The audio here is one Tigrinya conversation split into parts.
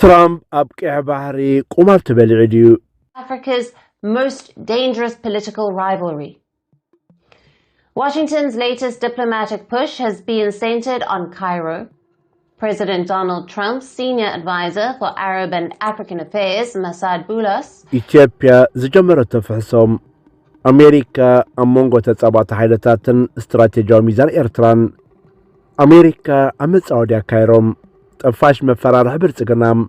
ترامب أبقى بحري قمر تبلعديو Africa's most dangerous political rivalry. Washington's latest diplomatic push has been centered on Cairo. President Donald Trump's senior advisor for Arab and African affairs, Massad Boulos, إثيوبيا زجمرت تفحصهم أمريكا أمونغو تتصابات حيلتاتن استراتيجيو ميزان إرتران أمريكا أمت سعودية كايروم تفاش مفرار برتقنام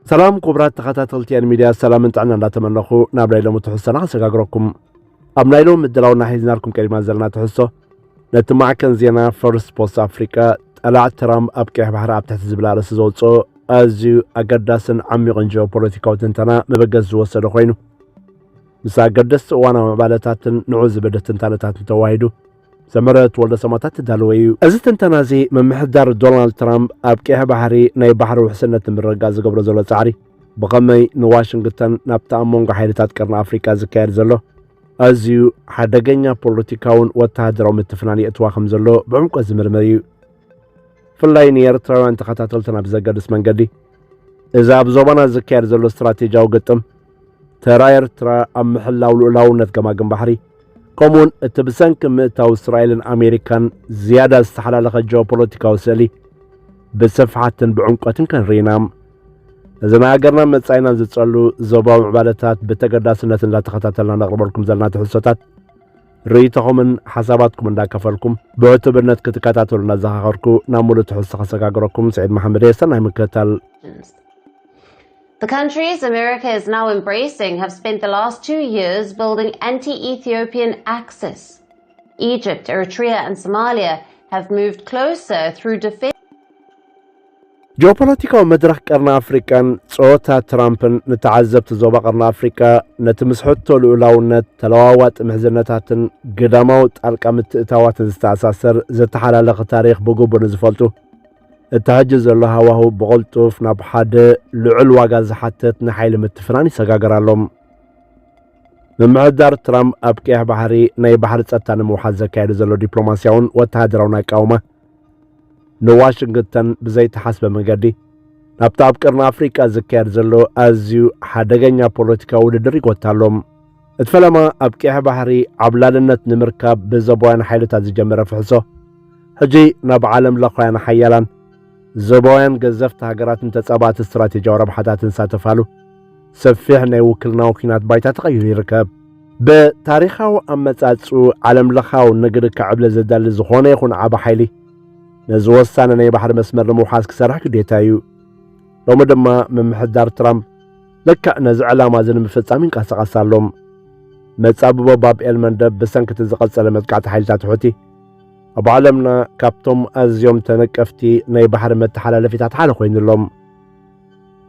سلام كبرات تخاتلتيان ميديا سلام انتعنا لا تمنخو نابلايلو متحسنا سقاقركم أبنايلو مدلاونا حيزناركم كلمة زلنا تحسو نتمع كان زينا فيرست بوست أفريكا ألا ترامب أبكي بحر أب تحت زبلا رس زولتو أزيو أقداسن عميقن جيوبوليتيكاو تنتنا مبقز وصلو خوينو مسا قدس وانا مبالتاتن نعوز بدتن تانتاتن تواهيدو سمرت ولد سماتات دالويو أزتن تنازي من محدار دونالد ترامب أبكي بحري ناي بحر وحسنة من رقاز قبر زولو تعري بغمي نواشنغتن نبتا أمونغ حيرتات كرنا أفريكا زكاير زلو أزيو حدقنيا بوليتيكاون واتهادرو متفناني اتواخم زلو بعمق أزمرمريو فلاين يرتراوان تخاتاتلتنا بزاقدس منقدي إذا أبزوبانا زكاير زلو استراتيجاو قتم تراير ترى أم محلاو لولاونة كما قم بحري كومون اتبسنك مئتاو إسرائيل أمريكان زيادة استحلال جيوبوليتيكاو سالي بسفحة بعمقة كان رينام إذا ما أقرنا متساينا نزتصلو زوباو معبالتات بتقداسنة لا تخاتاتلنا نقرب لكم زلنا تحسوتات ريتهم من حساباتكم من دا كفلكم بعتبرنا كتكاتاتو لنا زخاركو نامولو تحس خساقاقركم سعيد محمد يسان هاي مكتال. The countries America is now embracing have spent the last 2 years building anti-Ethiopian axis. Egypt, Eritrea and Somalia have moved closer through defense. جيوبوليتيكاو مدرخ قرنا أفريكان صوتا ترامبن نتعذب تزوبا قرنا أفريكا نتمسحوتو لولاونت تلواوات محزنتاتن قداموت القامت اتاوات زستعساسر زتحلالق تاريخ بقوبو نزفلتو التهجز الله وهو بغلطوف ناب حد لعل واغاز حتت نحيل متفراني سقاقرالهم من معدار ترامب أبكيه بحري ناي بحر تساتان موحزة كايد زلو ديبلوماسيون واتهادرونا كاومة نواشنغتن بزي تحسب مقادي نابتا أبكرنا أفريكا زكايد زلو أزيو حدقنيا بوليتيكا وددري قوتالهم اتفلما أبكيه بحري عبلالنت نمركاب بزبوان حيلتا زي جمرة فحصو هجي ناب عالم لقوان حيالان زبوان قزفت هاقرات انتصابات استراتيجية وربحاتات انساتفالو سفيحنا يوكلنا وكينات بايتا تغير يركب بتاريخاو أمتاتسو عالم لخاو نقر كعبل زدال زخونا يخون عابا حيلي نزوستانا ناي بحر مسمر لموحاس كسرح كديتايو لو مدما من محدار ترامب لكا نزعلا مازن مفتامين قاسا قاسالهم متساببو باب المندب بسنكة الزقال سلامتكعت حيلتات حوتي أبو عالمنا كابتوم أزيوم تنكفتي ناي بحر متحالة لفيتات حالة خوين اللهم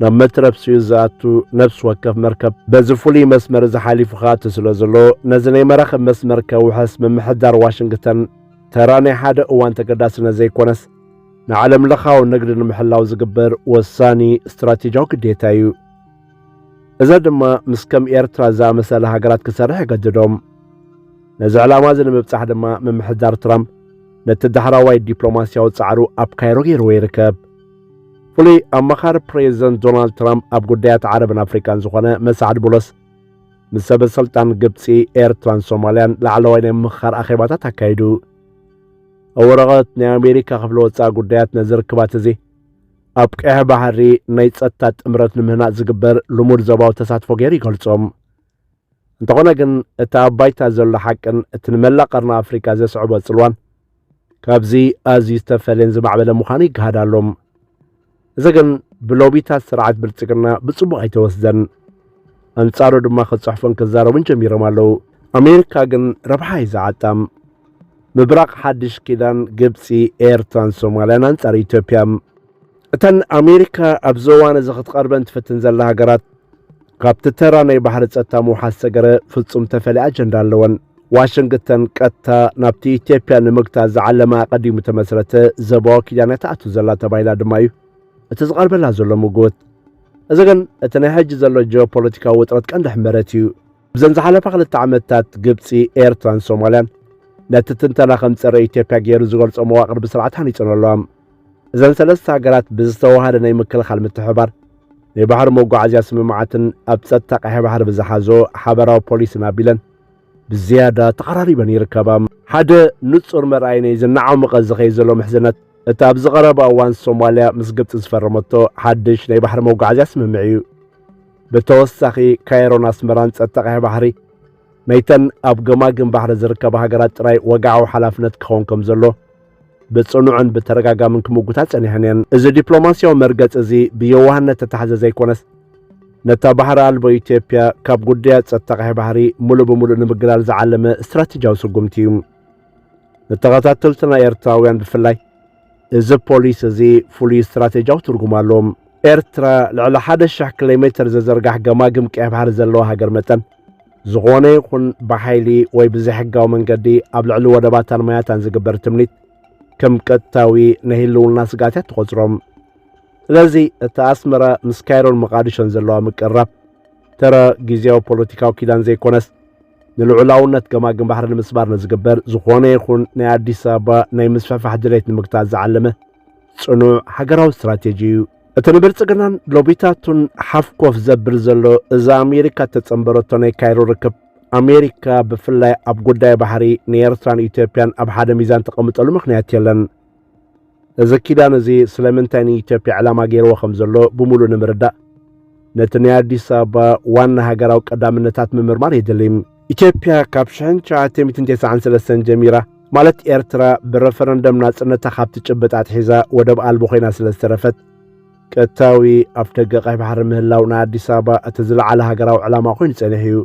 نمترب سيوزاتو نفس وكف مركب بزفولي مسمر زحالي فخات سلوزلو نزني مرخب مسمر كوحس من محدار واشنطن تراني حدا اوان تقداسنا زي كونس نعلم لخاو نقدر نمحلاو زقبر والثاني استراتيجيو كديتايو إذا دما مسكم إيرترا زا مسألة هاقرات كسرح قددهم نزعلا مازن مبتاح دما من محدار ترامب نتدحراواي الدبلوماسيا وتصعرو أب كايرو غيرو يركب فولي أمخار بريزنت دونالد ترامب أب قديات عربن أفريكان زخوانا مساعد بولس مساب السلطان قبسي إيرتران سوماليان لعلوين مخار أخيباتات هكايدو أورغت ني أمريكا خفلو وصا قديات نزر كباتزي أب كيه بحري نيتساتات امرت نمهنا زقبر لمور زباو تساتفو غيري قلتهم انتقونا قن اتابايتا زل حقن اتنملا قرنا أفريكا زي صعوبة سلوان كابزي أزي استفلين زمعبلا مخاني قهدالهم إذا كان بلوبيتا سرعات برتقنا بصبو ايتوسدن انصارو دما خصحفن كزارو من جميرو مالو أمريكا قن ربحا يزعاتام مبراق حدش كيدان قبسي إيرتران سوماليان انصار إثيوبيام اتن أمريكا أبزوان زخط قربان تفتن زلها قرات قابتتراني بحر تساتا محاسقر فتصم تفلي أجندان لون واشنطن قتا نابتي إثيوبيا نمقتا زعلما قديم تمسرته زباو كيدانتا أتو زلا تبايلا دمايو اتزقار بلا زلو مقوت إذا كان اتنهج زلو جيوبوليتيكا وطرت كان دحمرتيو بزنز حالة فقلت عمتات قبسي إيرتران سوماليان نتتنتنا خمسر إثيوبيا غيرو زغلص مواقر بسرعتها نيصنو لهم إذا ثلاث هاقرات بزتوهاد ناي مكل خال متحبار ናይ ባህር መጓዓዝያ ስምምዓትን ኣብ ጸጥታ ቀይሕ ባህር ብዝሓዞ ሓበራዊ ፖሊስን ኣቢለን ብዝያዳ ተቐራሪበን ይርከባ። ሓደ ንጹር መርኣይ ናይ ዝነዓመቐ ዝኸይ ዘሎ ምሕዝነት እቲ ኣብ ዝቐረበ እዋን ሶማልያ ምስ ግብፂ ዝፈረመቶ ሓድሽ ናይ ባህር መጓዓዝያ ስምምዕ እዩ። ብተወሳኺ ካይሮን ኣስመራን ጸጥታ ቀይሕ ባህሪ ናይተን ኣብ ገማግም ባሕሪ ዝርከባ ሃገራት ጥራይ ወግዓዊ ሓላፍነት ክኸውን ከም ዘሎ ብጽኑዕን ብተረጋጋምን ክምጉታት ጸኒሐን እየን። እዚ ዲፕሎማስያዊ መርገጽ እዚ ብየዋህነት ተታሕዘ ዘይኮነስ ነታ ባሕሪ ኣልቦ ኢትዮጵያ ካብ ጉዳያት ጸጥታ ቀይሕ ባህሪ ሙሉእ ብምሉእ ንምግላል ዝዓለመ እስትራቴጂያዊ ስጉምቲ እዩ። ንተኸታተልትና ኤርትራውያን ብፍላይ እዚ ፖሊስ እዚ ፍሉይ እስትራቴጂያዊ ትርጉም ኣለዎም። ኤርትራ ልዕሊ 1,000 ኪሎ ሜትር ዝዘርጋሕ ገማግም ቀይሕ ባህሪ ዘለዋ ሃገር መጠን ዝኾነ ይኹን ብሓይሊ ወይ ብዘይሕጋዊ መንገዲ ኣብ ልዕሊ ወደባታን ማያታን ዝግበር ትምኒት ከም ቀጥታዊ ናይ ህልውና ስጋታት ተቖፅሮም። ስለዚ እቲ ኣስመራ ምስ ካይሮን መቃዲሾን ዘለዋ ምቅራብ ተረ ግዜያዊ ፖለቲካዊ ኪዳን ዘይኮነስ ንልዑላውነት ገማግም ባሕሪ ንምስባር ንዝግበር ዝኾነ ይኹን ናይ ኣዲስ ኣበባ ናይ ምስፍሕፋሕ ድሌት ንምግታት ዝዓለመ ጽኑዕ ሃገራዊ እስትራቴጂ እዩ። እቲ ንብልጽግናን ሎቢታቱን ሓፍኮፍ ዘብል ዘሎ እዚ ኣሜሪካ ተጸንበረቶ ናይ ካይሮ ርክብ ኣሜሪካ ብፍላይ ኣብ ጉዳይ ባሕሪ ንኤርትራን ኢትዮጵያን ኣብ ሓደ ሚዛን ተቐምጠሉ ምኽንያት የለን። እዚ ኪዳን እዚ ስለምንታይ ንኢትዮጵያ ዕላማ ገይርዎ ከም ዘሎ ብምሉእ ንምርዳእ ነቲ ናይ ኣዲስ ኣበባ ዋና ሃገራዊ ቀዳምነታት ምምርማር የድልም። ኢትዮጵያ ካብ 1993 ጀሚራ ማለት ኤርትራ ብረፈረንደም ናጽነታ ካብቲ ጭብጥ ኣትሒዛ ወደብ ኣልቦ ኮይና ስለ ዝተረፈት ቀጥታዊ ኣብ ደገ ቀይሕ ባህሪ ምህላው ናይ ኣዲስ ኣበባ እቲ ዝለዓለ ሃገራዊ ዕላማ ኮይኑ ጸኒሕ እዩ።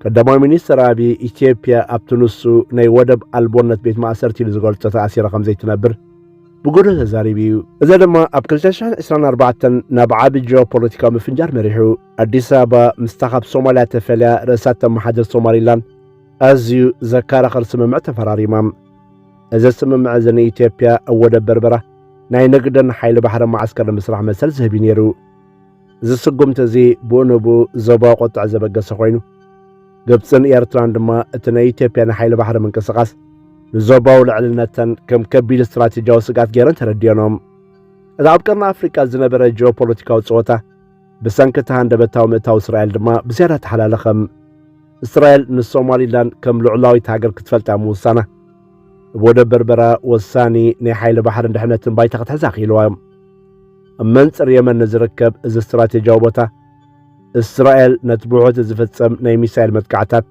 ቀዳማዊ ሚኒስትር ኣብይ ኢትዮጵያ ኣብቲ ንሱ ናይ ወደብ ኣልቦነት ቤት ማእሰርቲ ኢሉ ዝገልጾ ተኣሲራ ከም ዘይትነብር ብጎዶ ተዛሪቡ እዩ። እዚ ድማ ኣብ 2024 ናብ ዓቢ ጂኦፖለቲካዊ ምፍንጃር መሪሑ። ኣዲስ ኣበባ ምስታ ካብ ሶማልያ ተፈልያ ርእሳት ተመሓድር ሶማሊላንድ ኣዝዩ ዘከራኽር ስምምዕ ተፈራሪማ። እዚ ስምምዕ እዚ ንኢትዮጵያ ኣብ ወደብ በርበራ ናይ ንግድን ሓይሊ ባሕሪ ማዓስከር ንምስራሕ መሰል ዝህብ ነይሩ። እዚ ስጉምቲ እዚ ብኡንቡ ዞባዊ ቆጣዕ ዘበገሰ ኮይኑ ግብፅን ኤርትራን ድማ እቲ ናይ ኢትዮጵያ ናይ ሓይሊ ባሕሪ ምንቅስቓስ ንዞባዊ ልዕልነተን ከም ከቢድ እስትራቴጂያዊ ስጋት ገይረን ተረዲዮኖም። እዚ ኣብ ቀርኒ ኣፍሪቃ ዝነበረ ጂኦፖለቲካዊ ፀወታ ብሰንኪ ሃንደበታዊ ምእታው እስራኤል ድማ ብዝያዳ ተሓላለኸም። እስራኤል ንሶማሊላንድ ከም ልዑላዊት ሃገር ክትፈልጣ ምውሳና ወደብ በርበራ ወሳኒ ናይ ሓይሊ ባሕርን ድሕነትን ባይታ ክትሕዛ ኺኢልዋ። ኣብ መንጽር የመን ዝርከብ እዚ እስትራቴጂያዊ ቦታ እስራኤል ነቲ ብውሑት ዝፍጸም ናይ ሚሳኤል መጥቃዕታት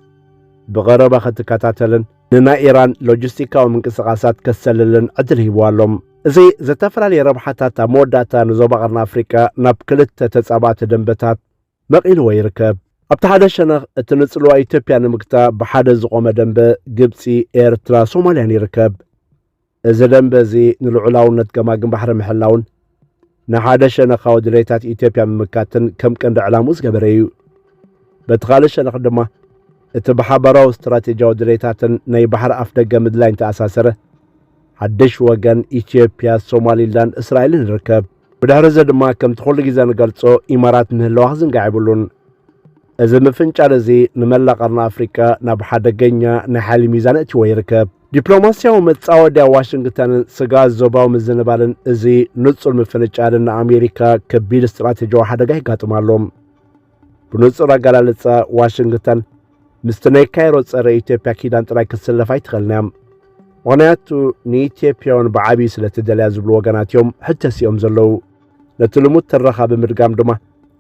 ብቐረባ ክትከታተልን ንናይ ኢራን ሎጂስቲካዊ ምንቅስቓሳት ከሰልልን ዕድል ሂብዋ ኣሎም። እዚ ዝተፈላለየ ረብሓታት ኣብ መወዳእታ ንዞባ ቀርኒ ኣፍሪቃ ናብ ክልተ ተጻባእቲ ደንበታት መቒልዎ ይርከብ። ኣብቲ ሓደ ሸነኽ እቲ ንጽልዋ ኢትዮጵያ ንምግታ ብሓደ ዝቖመ ደንበ ግብፂ፣ ኤርትራ፣ ሶማልያን ይርከብ። እዚ ደንበ እዚ ንልዑላውነት ገማግም ባሕሪ ምሕላውን ንሓደ ሸነኻዊ ድሌታት ኢትዮጵያ ምምካትን ከም ቀንዲ ዕላሙ ዝገበረ እዩ። በቲ ካልእ ሸነኽ ድማ እቲ ብሓበራዊ እስትራቴጂያዊ ድሌታትን ናይ ባሕሪ ኣፍ ደገ ምድላይን ተኣሳሰረ ሓድሽ ወገን ኢትዮጵያ፣ ሶማሊላንድ፣ እስራኤልን ይርከብ። ብድሕሪ እዚ ድማ ከምቲ ኩሉ ግዜ ንገልጾ ኢማራት ምህላዋ ክዝንጋዕ ይብሉን። እዚ ምፍንጫር እዚ ንመላእ ቀርኒ ኣፍሪቃ ናብ ሓደገኛ ናይ ሓይሊ ሚዛን እትይዎ ይርከብ። ዲፕሎማስያዊ መጻወድያ ዋሽንግተንን ስጋት ዞባዊ ምዝንባልን እዚ ንጹር ምፍንጫርን ንኣሜሪካ ከቢድ እስትራቴጂያዊ ሓደጋ ይጋጥማሎም። ብንጹር ኣገላልጻ ዋሽንግተን ምስቲ ናይ ካይሮ ጸረ ኢትዮጵያ ኪዳን ጥራይ ክትስለፍ ኣይትኽእልን እያ። ምኽንያቱ ንኢትዮጵያውን ብዓብዪ ስለ ትደልያ ዝብሉ ወገናት እዮም ሕተሲኦም ዘለዉ። ነቲ ልሙድ ትረኻ ብምድጋም ድማ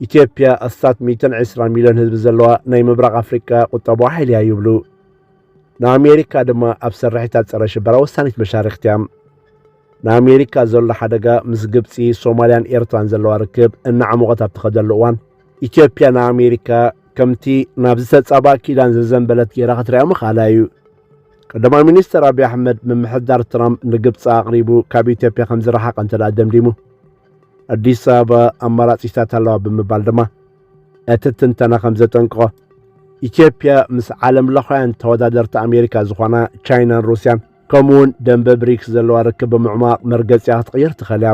ኢትዮጵያ እስታት 120 ሚልዮን ህዝቢ ዘለዋ ናይ ምብራቕ ኣፍሪቃ ቁጠባዊ ሓይሊ እያ ይብሉ። ንኣሜሪካ ድማ ኣብ ሰራሒታት ጸረ ሽበራ ወሳኒት መሻርክቲ እያ። ንኣሜሪካ ዘሎ ሓደጋ ምስ ግብፂ፣ ሶማልያን ኤርትራን ዘለዋ ርክብ እናዓመቐት ኣብ ትኸደሉ እዋን ኢትዮጵያ ንኣሜሪካ ከምቲ ናብ ዝተጻባእ ኪዳን ዝዘንበለት ጌራ ክትሪኣ ምኽኣላ እዩ። ቀዳማይ ሚኒስትር ኣብይ ኣሕመድ ምምሕዳር ትራምፕ ንግብፂ ኣቕሪቡ ካብ ኢትዮጵያ ከም ዝረሓቐ እንተደኣ ደምዲሙ ኣዲስ ኣበባ ኣማራጺታት ኣለዋ ብምባል ድማ እቲ ትንተና ከም ዘጠንቅቖ ኢትዮጵያ ምስ ዓለም ለኻውያን ተወዳደርቲ ኣሜሪካ ዝኾና ቻይናን ሩስያን ከምኡውን ደንበ ብሪክስ ዘለዋ ርክብ ብምዕማቕ መርገፂያ ክትቕይር ትኽእል እያ።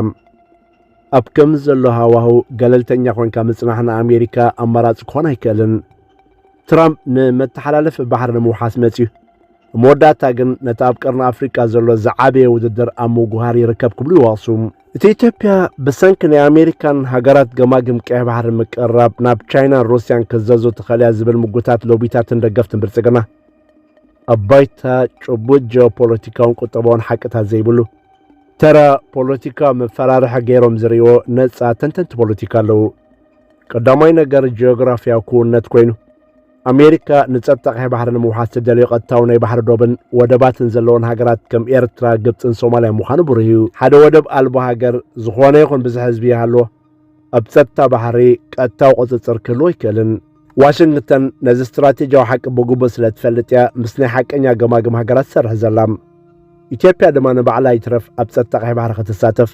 ኣብ ከምዚ ዘሎ ሃዋህው ገለልተኛ ኮንካ ምጽናሕ ንኣሜሪካ ኣማራጺ ክኾን ኣይክእልን። ትራምፕ ንመተሓላለፊ ባሕሪ ንምውሓስ መጺኡ موداتا ግን ነታ ኣብ ቀርኒ ኣፍሪቃ ዘሎ ዝዓበየ ውድድር ኣብ ምጉሃር ይርከብ ክብሉ ይዋቕሱ እቲ ኢትዮጵያ ብሰንኪ ናይ ኣሜሪካን ሃገራት ገማግም ቀይሕ ባሕሪ ምቅራብ ናብ ቻይናን ሩስያን ክዘዙ ትኽእልያ ዝብል ምጉታት ሎቢታትን ደገፍትን ብልጽግና ኣባይታ ጭቡጥ ጂኦፖለቲካውን ቁጠባውን ሓቅታት ዘይብሉ ተራ ፖለቲካ መፈራርሒ ገይሮም ዝርእዎ ነፃ ተንተንቲ ፖለቲካ ኣለዉ ቀዳማይ ነገር ጂኦግራፊያዊ ክውነት ኮይኑ ኣሜሪካ ንጸጥታ ቀይሕ ባሕሪ ንምውሓድ ተደልዮ ቀጥታዊ ናይ ባሕሪ ዶብን ወደባትን ዘለዎን ሃገራት ከም ኤርትራ ግብፅን ሶማልያ ምዃኑ ብሩህ እዩ ሓደ ወደብ ኣልቦ ሃገር ዝኾነ ይኹን ብዙሕ ህዝቢ ይሃልዎ ኣብ ጸጥታ ባሕሪ ቀጥታዊ ቁፅፅር ክህልዎ ይክእልን ዋሽንግተን ነዚ ስትራቴጂያዊ ሓቂ ብግቡእ ስለ ትፈልጥ እያ ምስ ናይ ሓቀኛ ገማግም ሃገራት ትሰርሕ ዘላ ኢትዮጵያ ድማ ንባዕላ ይትረፍ ኣብ ጸጥታ ቀይሕ ባሕሪ ክትሳተፍ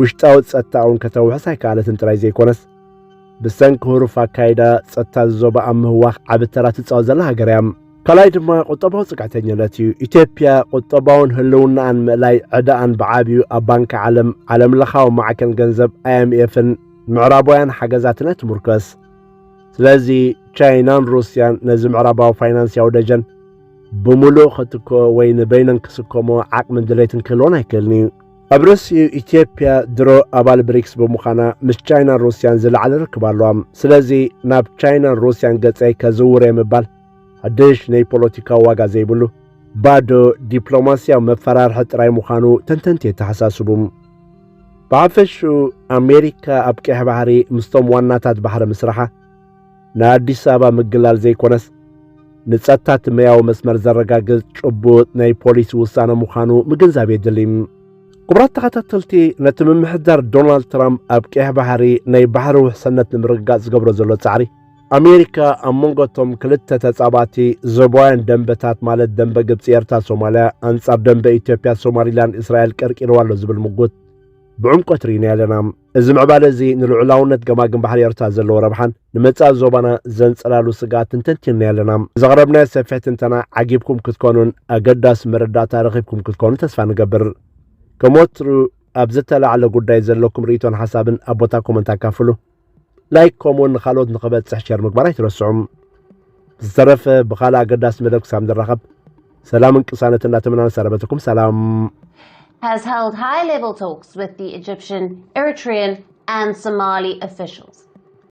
ውሽጣዊ ጸጥታ እውን ከተውሕስ ኣይከኣለትን ጥራይ ዘይኮነስ ብሰንኪ ህሩፍ ኣካይዳ ጸጥታ ዝዞባ ኣብ ምህዋኽ ዓብ ተራ ትጻወት ዘላ ሃገር እያ ካልኣይ ድማ ቁጠባዊ ጽግዕተኝነት እዩ ኢትዮጵያ ቁጠባውን ህልውናኣን ምእላይ ዕዳኣን ብዓብዩ ኣብ ባንኪ ዓለም ለኻዊ ማዕከን ገንዘብ IMFን ምዕራባውያን ሓገዛትን ትምርኮስ ስለዚ ቻይናን ሩስያን ነዚ ምዕራባዊ ፋይናንስያዊ ደጀን ብምሉእ ክትኮ ወይ ንበይነን ክስከሞ ዓቅምን ድሌትን ክህልዎን ኣይክእልን እዩ ኣብ ሩስያ ኢትዮጵያ ድሮ ኣባል ብሪክስ ብምዃና ምስ ቻይናን ሩስያን ዝለዓለ ርክብ ኣለዋ ስለዚ ናብ ቻይናን ሩስያን ገጸይ ከዝውር የምባል ሓድሽ ናይ ፖለቲካዊ ዋጋ ዘይብሉ ባዶ ዲፕሎማስያዊ መፈራርሒ ጥራይ ምዃኑ ተንተንቲ የተሓሳስቡ ብሓፈሹ ኣሜሪካ ኣብ ቀይሕ ባሕሪ ምስቶም ዋናታት ባሕሪ ምስራሓ ንኣዲስ ኣበባ ምግላል ዘይኮነስ ንጸጥታ ትመያዊ መስመር ዘረጋግጽ ጭቡጥ ናይ ፖሊሲ ውሳነ ምዃኑ ምግንዛብ የድልይ ክቡራት ተኸታተልቲ ነቲ ምምሕዳር ዶናልድ ትራምፕ ኣብ ቀይሕ ባሕሪ ናይ ባሕሪ ውሕስነት ንምርጋጽ ዝገብሮ ዘሎ ጻዕሪ ኣሜሪካ ኣብ መንጎቶም ክልተ ተጻባቲ ዞባውያን ደንበታት ማለት ደንበ ግብፂ ኤርትራ ሶማልያ ኣንጻር ደንበ ኢትዮጵያ ሶማሊላንድ እስራኤል ቀርቂርዋ ኣሎ ዝብል ምጉት ብዕምቆት ርኢና ኣለና እዚ ምዕባለ እዚ ንልዑላውነት ገማግም ባሕሪ ኤርትራ ዘለዎ ረብሓን ንመጻኢ ዞባና ዘንጸላሉ ስጋትን ተንቲና ኣለና ዘቕረብናዮ ሰፊሕ ትንተና ዓጊብኩም ክትኮኑን ኣገዳሲ መረዳእታ ረኺብኩም ክትኮኑ ተስፋ ንገብር ከመትሩ ኣብ ዝተላዕለ ጉዳይ ዘለኩም ርእቶን ሓሳብን ኣብ ቦታ ኮመንት ኣካፍሉ ላይክ ከምኡውን ንኻልኦት ንኽበጽሕ ሸር ምግባር ኣይትረስዑም ዝተረፈ ብኻልእ ኣገዳሲ መደብ ክሳብ ንራኸብ ሰላምን ቅሳነትን እናተመናን ሰረበትኩም ሰላም has held high-level talks with the Egyptian, Eritrean and Somali officials.